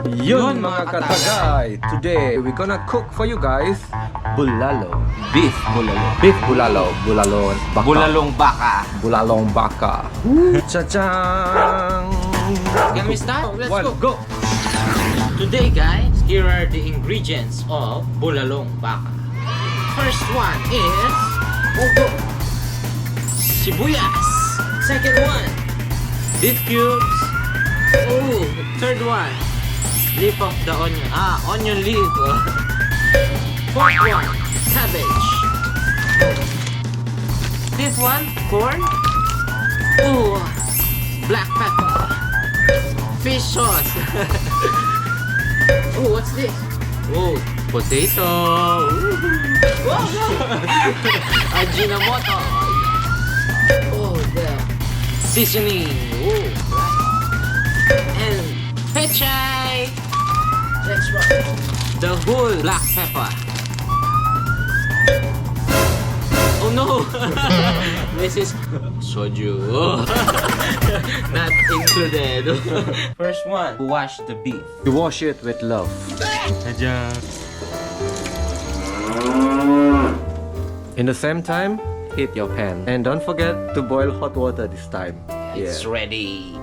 Yun mga katagay! Today, we're gonna cook for you guys Bulalo. Beef bulalo. Beef bulalo. Bulalong baka. Bulalong baka. Bulalong baka. Cha-chang! Can we start? Let's One, go. Today guys, here are the ingredients of bulalong baka. First one is sibuyas. Second one, beef cubes. Oh, third one, leaf of the onion. Onion leaf. Fourth one, cabbage. Fifth one, corn. Oh, black pepper. Fish sauce. Oh, what's this? Oh, potato. Wow, Ajinomoto. Oh, the seasoning. Oh, right. And pechay. Next one. The whole black pepper. Oh no! This is soju. Not included. First one, wash the beef. You wash it with love. In the same time, heat your pan. And don't forget to boil hot water this time. It's ready.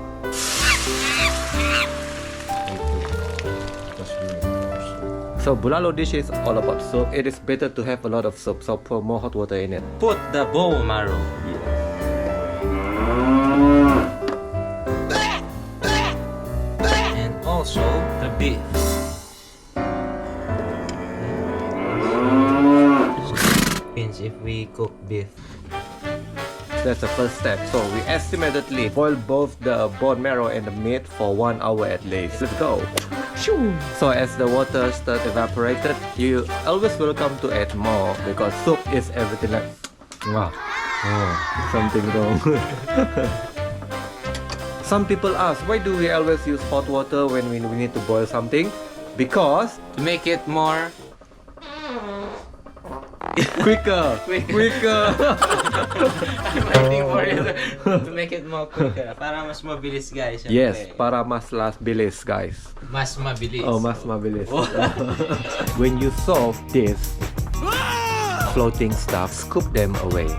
So bulalo dish is all about soup. It is better to have a lot of soup, so pour more hot water in it. Put the bone marrow. And also the beef. Means if we cook beef. That's the first step. So we estimatedly boil both the bone marrow and the meat for 1 hour at least. Let's go. So as the water starts evaporated, you always welcome to add more because soup is everything like wow. Oh, something wrong. Some people ask, why do we always use hot water when we need to boil something? Because To make it more quicker. I think more to make it more quicker. Para mas mabilis guys. Yes, syempre. para mas last bilis, guys. Mas mabilis. Oh, mas mabilis. When you solve this floating stuff, scoop them away.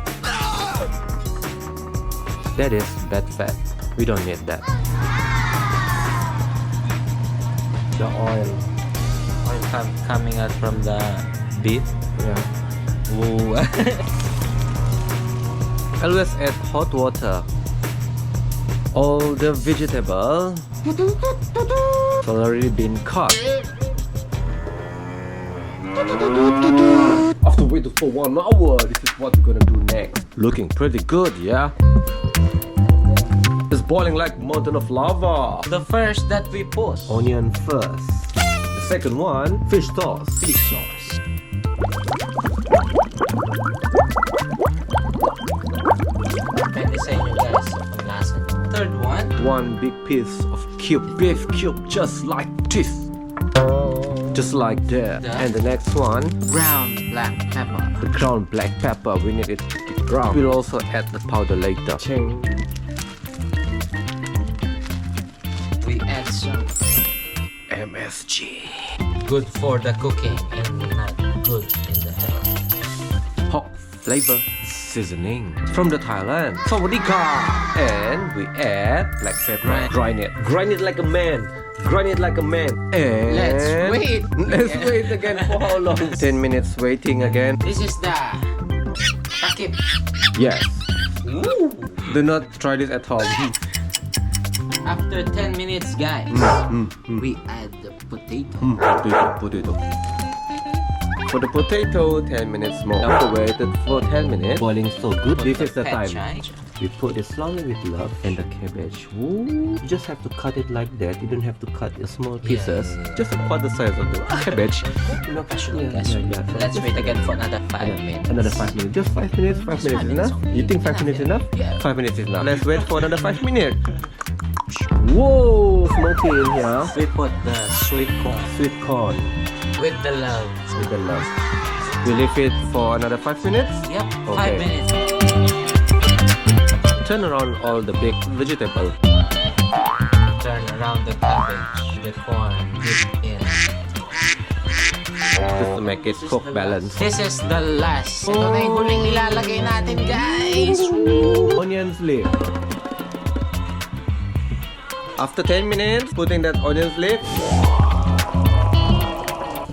That is bad fat. We don't need that. The oil. Oil coming out from the beef. Yeah. Ooh. Always add hot water. All the vegetable have already been cut. After waiting for 1 hour, this is what we're gonna do next. Looking pretty good, yeah? It's boiling like mountain of lava. The first that we put. Onion first. The second one, fish sauce. Fish sauce. Depende sa inyo guys sa panglasa. Third one. 1 big piece of beef cube, just like this. Just like that. And the next one, Ground black pepper. the ground black pepper. We need it to be brown. We'll also add the powder later. Ching. We add some MSG. good for the cooking and not good in the health. Hot flavor seasoning from the Thailand. Sawadika. And we add black pepper. Right. Grind it. Grind it like a man. Grind it like a man. And Let's wait. Let's wait again for how long? 10 minutes waiting again. This is the takip. Yes. Ooh. Do not try this at home. After 10 minutes guys, we add the potato. Potato. For the potato, 10 minutes more. After waited for 10 minutes, boiling so good. This is the time. We put it slowly with love and the cabbage. Ooh, you just have to cut it like that. You don't have to cut it small pieces. Yeah. Just a quarter size of the cabbage. You know, casually guys. Let's wait again for another 5 minutes. Another 5 minutes. Just 5 minutes. 5 minutes is enough. You think 5 minutes enough? Yeah. 5 minutes is enough. Let's wait for another 5 minutes. Whoa, smoky in here. We put the sweet corn Sweet corn with the love. with the love. We leave it for another 5 minutes. Yep, Okay. 5 minutes. Turn around all the big vegetable. Turn around the cabbage. the corn in. Just to make it cook balance. This is the last. Ito na yung huling ilalagay natin, guys. Onions leaf. After 10 minutes, putting that onions leaf,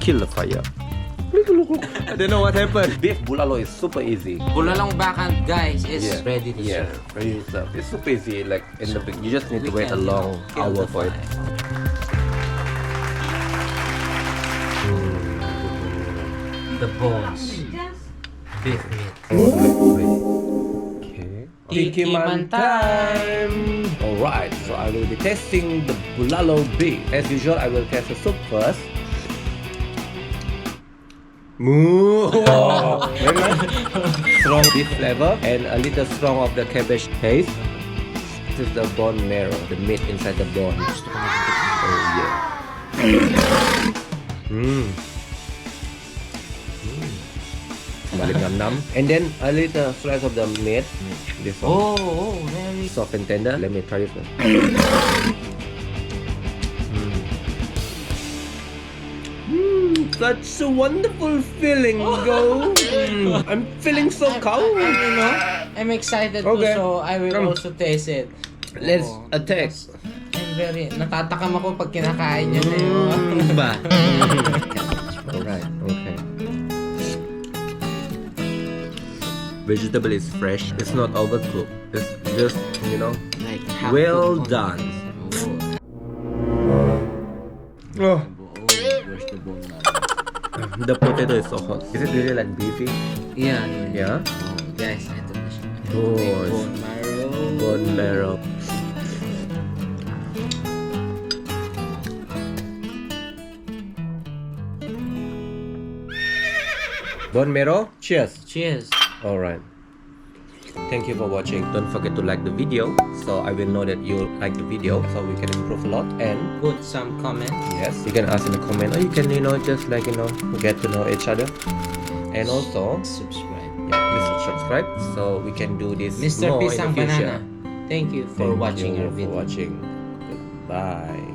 kill the fire. I don't know what happened. Beef bulalo is super easy. Bulalong baka, guys, is ready to Yeah, serve. ready to serve. It's super easy. Like in the big, you just need to We wait a can, long kill hour the for it. fire. The bones. Beef meat. Okay. Tikiman time! Alright, so I will be testing the bulalo beef. As usual, I will test the soup first. Moo! Very nice. Strong beef flavor and a little strong of the cabbage taste. This is the bone marrow, the meat inside the bone. Oh yeah. Balik nam. And then a little slice of the meat. This one. Oh, very Soft and tender. Let me try it first. Such a wonderful feeling, go. I'm feeling so cold. I'm excited Okay. too, so I will Come. also taste it. Let's Oh, attack. I'm very, natatakam ako pag kinakain niya na yun. Ba. Alright, okay. Vegetable is fresh. It's not overcooked. It's just, Like well done. Oh, Where's the bone now? the potato is so hot. Is it really like beefy? Yeah. Yeah? Oh, guys, ito na siya. Oh, May it's bone marrow. bone marrow. Bone marrow? Cheers. Cheers. Alright. Thank you for watching. Don't forget to like the video so I will know that you like the video so we can improve a lot. And Put some comments. yes, you can ask in the comment or you can just like get to know each other. And also Subscribe. please subscribe so we can do this Mr. more in Pisang the future. Banana. Thank you for Thank watching you our video. for watching. Goodbye.